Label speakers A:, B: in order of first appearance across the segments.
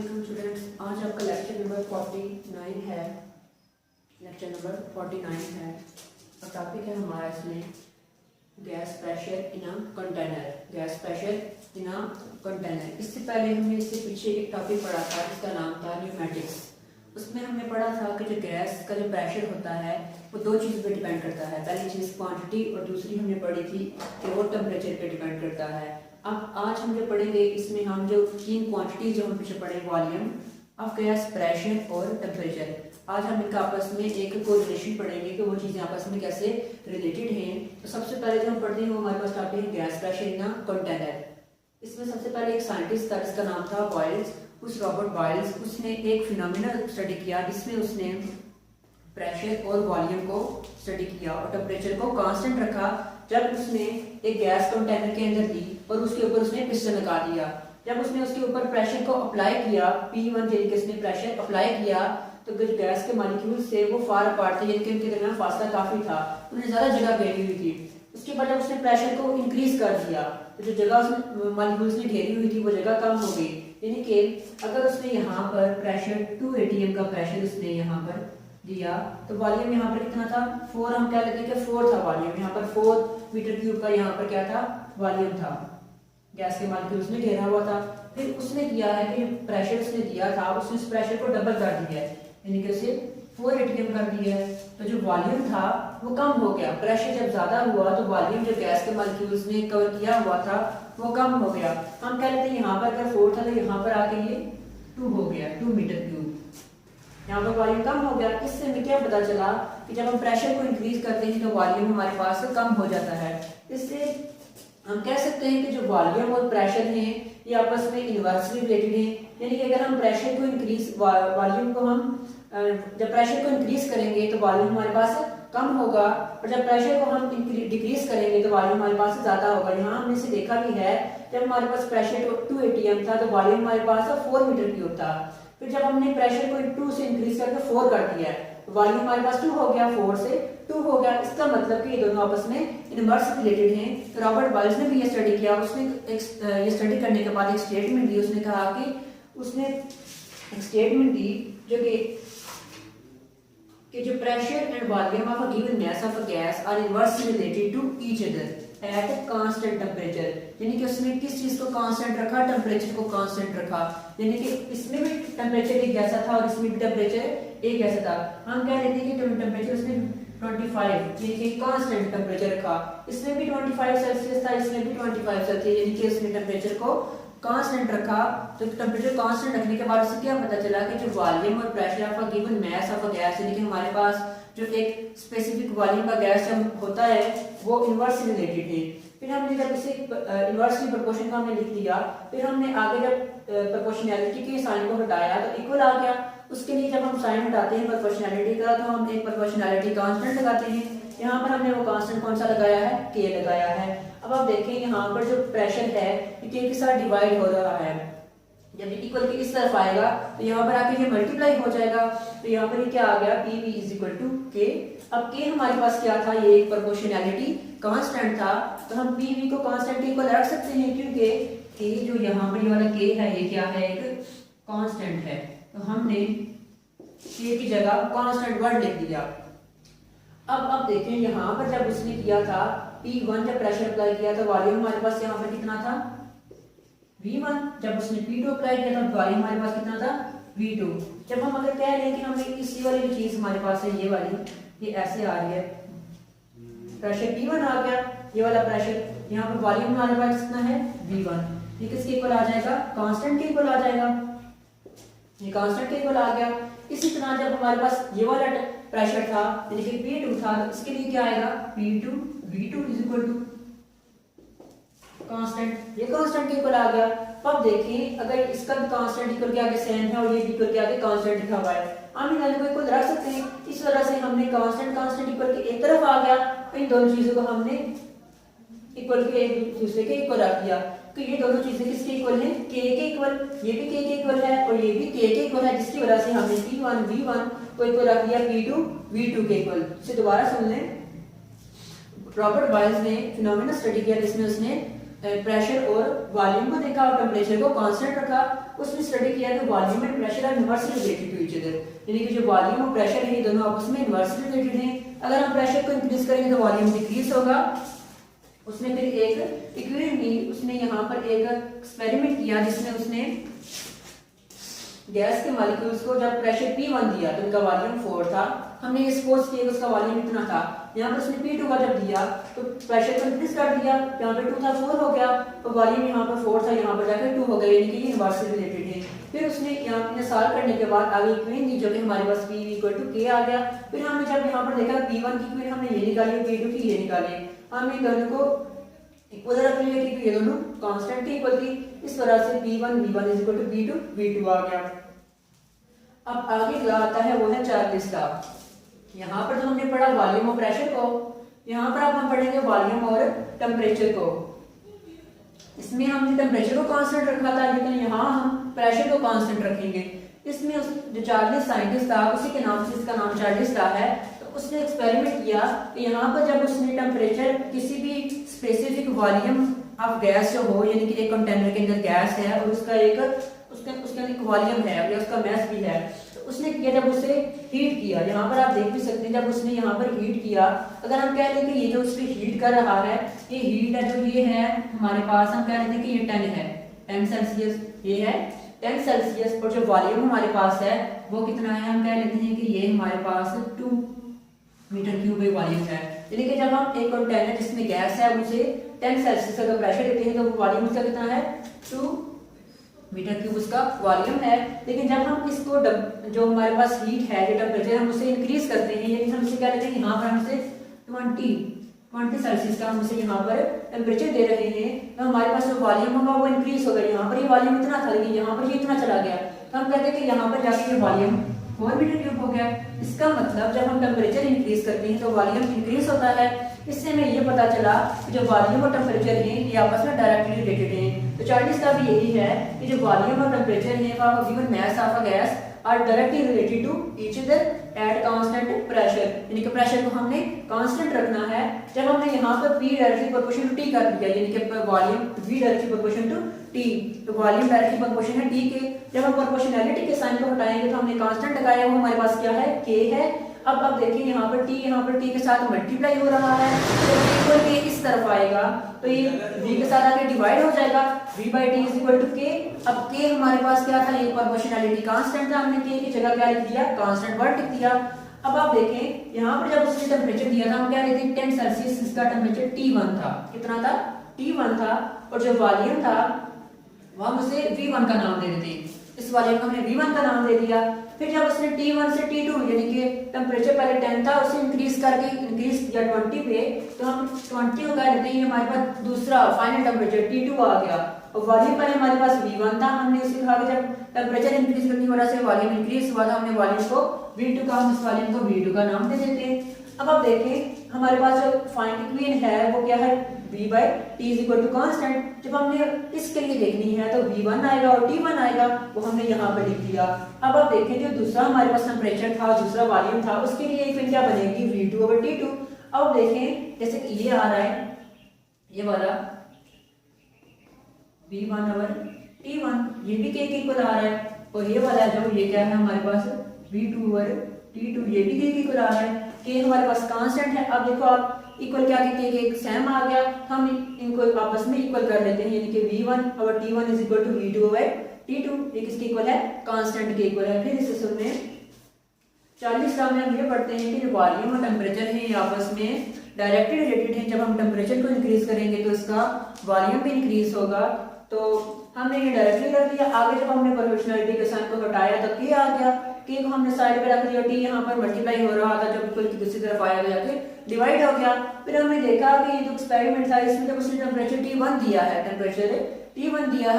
A: Welcome students. आज आपका lecture number 49 है। लेक्चर नंबर 49 है और टॉपिक है हमारा इसमें gas pressure in a container. Gas pressure in a container. इससे पहले हमने इससे पीछे एक टॉपिक पढ़ा था जिसका नाम था न्यूमेटिक्स। उसमें हमने पढ़ा था कि जो गैस का जो प्रेशर होता है वो दो चीज़ पे डिपेंड करता है। पहली चीज़ क्वांटिटी और दूसरी हमने पढ़ी थी कि वो टेम्परेचर पे डिपेंड करता है। अब आज हम जो पढ़ेंगे इसमें हम जो तीन क्वांटिटी जो हम पीछे पढ़े, वॉल्यूम ऑफ गैस, प्रेशर और टेम्परेचर, आज हम इनका आपस में एक कोरिलेशन पढ़ेंगे कि वो चीज़ें आपस में कैसे रिलेटेड हैं। तो सबसे पहले जो हम पढ़ते हैं वो हमारे पास टॉपिक है gas pressure in a container. इसमें सबसे पहले एक साइंटिस्ट था जिसका नाम था बॉयल्स। उस रॉबर्ट बॉयल्स उसने एक फिनोमिना स्टडी किया जिसमें उसने प्रेशर और वॉल्यूम को स्टडी किया और टेम्परेचर को कांस्टेंट रखा। जब उसने एक गैस कंटेनर के अंदर ली और उसके ऊपर उसने पिस्टन लगा दिया, जब उसने उसके ऊपर प्रेशर को अप्लाई किया, P1 तरीके से प्रेशर अप्लाई किया, तो गैस के मॉलिक्यूल से वो फार अपार्ट थे, यानी इनके दरमियान फासला काफी था, उन्हें ज्यादा जगह घेरी हुई थी। उसके बाद जब उसने प्रेशर को इंक्रीज कर दिया तो जो जगह उसने मॉलिक्यूल्स ने घेरी हुई थी वो जगह कम हो गई। यानी कि अगर उसने यहाँ पर प्रेशर 2 atm का प्रेशर उसने यहाँ पर दिया तो वॉल्यूम यहाँ पर कितना था, 4। हम क्या लेते हैं कि 4 था वॉल्यूम, यहाँ पर 4 मीटर क्यूब का यहाँ पर क्या था, वॉल्यूम था। गैस के मॉलिक्यूल उसने घेरा हुआ था। फिर उसने किया है कि प्रेशर उसने दिया था, उसने उस प्रेशर को डबल कर दिया है, यानी कि उसे 4 atm कर दिया है। तो जो वॉल्यूम था वो कम हो गया। प्रेशर जब ज्यादा हुआ तो वॉल्यूम जो गैस के मॉलिक्यूल्स ने कवर किया हुआ था वो कम हो गया। हम कह लेते हैं यहाँ पर अगर 4 था तो यहाँ पर आके ये 2 हो गया, 2 मीटर क्यूब। यहाँ पर वॉल्यूम कम हो गया। इससे हमें क्या पता चला कि जब हम प्रेशर को इंक्रीज करते हैं तो वॉल्यूम हमारे पास कम हो जाता है। इससे हम कह सकते हैं कि जो वॉल्यूम और प्रेशर हैं ये आपस में इनवर्सली रिलेटेड हैं। यानी कि अगर हम प्रेशर को इंक्रीज वॉल्यूम को हम जब प्रेशर को इंक्रीज करेंगे तो वॉल्यूम हमारे पास कम होगा, और जब प्रेशर को हम डिक्रीज करेंगे तो वॉल्यूम हमारे पास ज्यादा होगा। यहाँ हमने से देखा भी है, जब हमारे पास प्रेशर 2 atm था तो वॉल्यूम हमारे पास 4 मीटर क्यूब था। फिर जब हमने प्रेशर को 2 से इंक्रीज करके 4 कर दिया तो वॉल्यूम हमारे पास 2 हो गया, 4 से 2 हो गया। इसका मतलब कि ये दोनों आपस में इनवर्स रिलेटेड हैं। तो रॉबर्ट बॉयल्स ने भी ये स्टडी किया। उसने ये स्टडी करने के बाद एक स्टेटमेंट दी। उसने कहा कि उसने एक स्टेटमेंट दी जो कि जो pressure and volume of a given mass of a gas are inversely related to each other at constant temperature. यानी कि उसने किस चीज को कांस्टेंट रखा, टेम्परेचर को कांस्टेंट रखा। यानी कि इसमें भी टेम्परेचर एक जैसा था और इसमें भी टेम्परेचर एक जैसा था। हम कह रहे थे कि टेम्परेचर उसने 25 यानी कि कांस्टेंट टेम्परेचर रखा। इसमें भी 25 सेल्सियस था, इसमें भी 25 सेल्सियस, यानी कि उसने टेम्परेचर को कांस्टेंट रखा। तो टेम्परेचर कांस्टेंट रखने के बाद उससे क्या पता चला कि जो वॉल्यूम और pressure of a given mass of a gas, यानी कि हमारे पास जो एक स्पेसिफिक वॉल्यूम का गैस जब होता है वो इनवर्सली रिलेटेड है। फिर हमने जब इसे इनवर्सली प्रोपोर्शन का हमने लिख दिया, फिर हमने आगे जब प्रोपोर्शनैलिटी के साइन को हटाया तो इक्वल आ गया। उसके लिए जब हम साइन हटाते हैं प्रोपोर्शनैलिटी का तो हम एक प्रोपोर्शनैलिटी कांस्टेंट लगाते हैं। यहाँ पर हमने वो कांस्टेंट कौन सा लगाया है, के लगाया है। अब आप देखें यहाँ पर जो प्रेशर है ये के साथ डिवाइड हो रहा है। जब इक्वल के इस तरफ आएगा तो यहाँ पर आके ये मल्टीप्लाई हो जाएगा। तो यहाँ पर ये क्या आ गया, PV इज इक्वल टू के। अब के हमारे पास क्या था, ये एक प्रोपोर्शनैलिटी कांस्टेंट था, तो हम PV को कांस्टेंट के इक्वल रख सकते हैं क्योंकि के जो यहाँ पर ये वाला के है ये क्या है, एक कांस्टेंट है। तो हमने के की जगह कांस्टेंट वर्ड लिख दिया। अब देखें यहाँ पर जब उसने किया था P1 जब प्रेशर अप्लाई किया तो वॉल्यूम हमारे पास यहाँ पर कितना था, V1। जब उसने P2 अप्लाई किया था वॉल्यूम हमारे पास कितना था, V2। जब हम अगर कह रहे हैं कि हमें इसी वाली जो चीज हमारे पास है ये वाली, ये ऐसे आ रही है, प्रेशर P1 आ गया, ये वाला प्रेशर, यहाँ पर वॉल्यूम हमारे पास कितना है, V1। ये किसके इक्वल आ जाएगा, कांस्टेंट के इक्वल आ जाएगा। ये कांस्टेंट के इक्वल आ गया। इसी तरह जब हमारे पास ये वाला प्रेशर था यानी कि P2 था तो इसके लिए क्या आएगा, P2 V2 is equal to constant. ये कांस्टेंट के इक्वल आ गया। अब देखिए अगर इसका भी कांस्टेंट इक्वल के आगे सेम है और ये भी इक्वल के आगे कांस्टेंट लिखा हुआ है, हम इन दोनों को इक्वल रख सकते हैं। इस वजह से हमने कांस्टेंट इक्वल के एक तरफ आ गया, तो इन दोनों चीजों को हमने इक्वल के एक दूसरे के इक्वल रख दिया। तो ये दोनों चीजें किसके इक्वल हैं, के के इक्वल। ये भी के इक्वल है और ये भी के इक्वल है, जिसकी वजह से हमने P1 V1 को इक्वल रख दिया P2 V2 के इक्वल। इसे दोबारा सुन लें। रॉबर्ट बॉयल्स ने फिनोमेना स्टडी किया जिसमें उसने प्रेशर और वॉल्यूम को देखा और टेम्परेचर को कांस्टेंट रखा, उसमें स्टडी किया कि volume and pressure are inversely related to each other, यानी कि जो वॉल्यूम और प्रेशर है ये दोनों आपस में इनवर्सली रिलेटेड हैं। अगर हम प्रेशर को इंक्रीज करेंगे तो वॉल्यूम डिक्रीज होगा। उसने फिर एक इक्वेशन ली, उसने यहाँ पर एक एक्सपेरिमेंट किया जिसमें उसने गैस के मॉलिक्यूल्स को जब प्रेशर P1 दिया तो उनका वॉल्यूम 4 था। हमने ये सपोज किया कि उसका वॉल्यूम इतना था। यहाँ पर उसने P2 का जब दिया तो प्रेशर को इंक्रीज कर दिया, यहाँ पे 2 था 4 हो गया, तो वॉल्यूम यहाँ पर 4 था, यहाँ पर जाकर 2 हो गया, यानी कि ये इनवर्सली रिलेटेड है। फिर उसने यहाँ पे सॉल्व करने के बाद आगे इक्वेशन दी जो कि हमारे पास P = K आ गया। फिर हमने जब यहाँ पर देखा P1 की इक्वेशन हमने ये निकाली, P2 की ये निकाली, हमने दोनों को इक्वल रख लिया क्योंकि ये दोनों कांस्टेंट की इक्वल थी। इस तरह से P1 V1 = P2 V2 आ गया। अब आगे जो आता है वो है चार्ल्स लॉ। यहाँ पर जो हमने पढ़ा वॉल्यूम और प्रेशर को, यहाँ पर अब हम पढ़ेंगे वॉल्यूम और टेम्परेचर को। इसमें हमने टेम्परेचर को कांस्टेंट रखा था, लेकिन यहाँ हम प्रेशर को कांस्टेंट रखेंगे। इसमें जो चार्ल्स साइंटिस्ट था उसी के नाम से इसका नाम चार्ल्स लॉ है। तो उसने एक्सपेरिमेंट किया कि यहाँ पर जब उसने टेम्परेचर किसी भी स्पेसिफिक वॉल्यूम ऑफ गैस जो हो, यानी कि एक कंटेनर के अंदर गैस है और उसका एक वॉल्यूम है या उसका मास भी है, तो उसने किया जब उसे हीट किया, यहाँ पर आप देख भी सकते हैं जब उसने यहाँ पर हीट किया, अगर हम कह लें कि ये जो उससे हीट कर रहा है, ये हीट है जो ये है हमारे पास, हम कह लेते हैं कि ये 10 है, 10 सेल्सियस, ये है 10 सेल्सियस, और जो वॉल्यूम हमारे पास है वो कितना है, हम कह लेते हैं कि ये हमारे पास 2 मीटर क्यूब वॉल्यूम है। यानी कि जब हम एक कंटेनर जिसमें गैस है उसे 10 सेल्सियस का प्रेशर देते हैं तो वॉल्यूम उसका कितना है, 2 मीटर क्यूब उसका वॉल्यूम है। लेकिन जब हम इसको जो हमारे पास हीट है, जो टेम्परेचर हम उसे इंक्रीज करते हैं, यानी हम इसे क्या लेते हैं, यहाँ पर हम इसे 20 सेल्सियस का हम इसे यहाँ पर टेम्परेचर दे रहे हैं, तो हमारे पास जो वॉल्यूम होगा वो इंक्रीज होगा। यहाँ पर ये वॉल्यूम इतना था लेकिन यहाँ पर ये इतना चला गया, तो हम कहते हैं कि यहाँ पर जाके ये वॉल्यूम 4 मीटर क्यूब हो गया। इसका मतलब जब हम टेम्परेचर इंक्रीज करते हैं तो वॉल्यूम इंक्रीज होता है। इससे हमें ये पता चला कि जो वॉल्यूम और टेम्परेचर हैं ये आपस में डायरेक्टली रिलेटेड हैं। तो चार्ल्स का भी यही है कि जो वॉल्यूम और टेम्परेचर हैं for given mass of a gas are directly related to each other at constant pressure, यानी कि प्रेशर को हमने कांस्टेंट रखना है। जब हमने यहाँ पर P directly proportional to T कर दिया, यानी कि volume V directly proportional to T, तो वॉल्यूम डायरेक्टली प्रोपोर्शनल है T के। जब हम प्रोपोर्शनैलिटी के साइन को हटाएंगे तो हमने कांस्टेंट लगाया, वो हमारे पास क्या है, K है। अब देखिए यहाँ पर T के साथ मल्टीप्लाई हो रहा है, तो इक्वल के इस तरफ आएगा तो ये V के साथ आगे डिवाइड हो जाएगा, V/T = K। अब K हमारे पास क्या था, ये प्रोपोर्शनैलिटी कांस्टेंट था, हमने K की जगह क्या लिख दिया, कांस्टेंट वर्ड लिख दिया। अब आप देखें यहाँ पर जब उसने टेम्परेचर दिया था हम क्या लेते हैं, 10 सेल्सियस, इसका टेम्परेचर T1 था, कितना था, T1 था, और जो वॉल्यूम था वो हम उसे V1 का नाम दे देते हैं। इस वॉल्यूम को हमने V1 का नाम दे दिया। फिर जब उसने T1 से T2 यानी कि टेम्परेचर पहले 10 था उसे इंक्रीज किया 20 पे, तो हम 20 को कह लेते हैं हमारे पास दूसरा फाइनल टेम्परेचर T2 आ गया। और वॉल्यूम पहले हमारे पास V1 था, हमने उसे कहा कि जब टेम्परेचर इंक्रीज करने की वजह से वॉल्यूम इंक्रीज हुआ था, हमने वॉल्यूम को V2 का, हम इस वॉल्यूम को V2 का नाम दे देते हैं। अब आप देखें हमारे पास जो फाइनल इक्वेशन है वो क्या है, V/T = कांस्टेंट। जब हमने इसके लिए देखनी है तो V1 आएगा और T1 आएगा, वो हमने यहाँ पर लिख दिया। अब आप देखें जो दूसरा हमारे पास टेम्परेचर था, दूसरा वॉल्यूम था, उसके लिए इक्वेशन क्या बनेगी, V2/T2। अब देखें जैसे कि ये आ रहा है, ये वाला V1/T1, ये भी K के इक्वल आ रहा है, और ये वाला जो ये क्या है हमारे पास V2/T2, ये भी K के इक्वल आ रहा है। K हमारे पास कांस्टेंट है। अब देखो आप इक्वल क्या के एक सेम आ गया, हम इनको आपस में इक्वल कर लेते हैं, यानी कि V1/T1 = V2/T2, ये किसके इक्वल है, कांस्टेंट के इक्वल है। फिर इसे सुनने 40 लॉ में हम ये पढ़ते हैं कि जो वॉल्यूम और टेम्परेचर है ये आपस में डायरेक्टली रिलेटेड है। जब हम टेम्परेचर को इंक्रीज करेंगे तो इसका वॉल्यूम भी इंक्रीज होगा, तो हमने ये डायरेक्टली कर दिया। आगे जब हमने प्रोपोर्शनैलिटी के साइन को हटाया तो K आ गया, K को हमने साइड पे रख दिया, T यहाँ पर मल्टीप्लाई हो रहा था, जब इक्वल की दूसरी तरफ आया तो जाके डिवाइड हो गया। फिर हमने देखा कि ये जो एक्सपेरिमेंट था इसमें जब उसने टेम्परेचर T1 दिया है,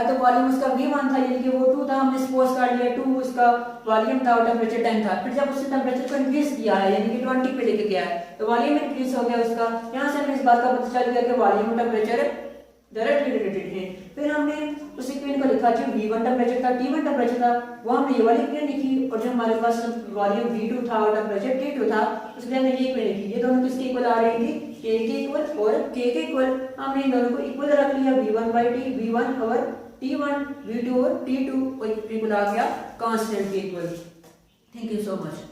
A: तो वॉल्यूम उसका V1 था, यानी कि वो 2 था, हमने सपोज कर लिया 2 उसका वॉल्यूम था और टेम्परेचर 10 था। फिर जब उसने टेम्परेचर को इंक्रीज किया है, यानी कि 20 पे लेके गया है, तो वॉल्यूम इंक्रीज हो गया उसका। यहाँ से हमें इस बात का पता चल गया कि वॉल्यूम और टेम्परेचर डायरेक्टली रिलेटेड है। फिर हमने उस इक्वेशन को लिखा जो V1 टेम्परेचर था, T1 टेम्परेचर था, वो हमने ये वाली इक्वेशन लिखी, और जो हमारे पास वॉल्यूम V2 था और टेम्परेचर T2 था उसके लिए हमने ये इक्वेशन लिखी। ये दोनों किसके इक्वल आ रही थी, के इक्वल और के इक्वल हमने इन दोनों को इक्वल रख लिया, v1/t, v1 और t1, v2 और t2 और इक्वल आ गया कांस्टेंट के equal. Thank you so much.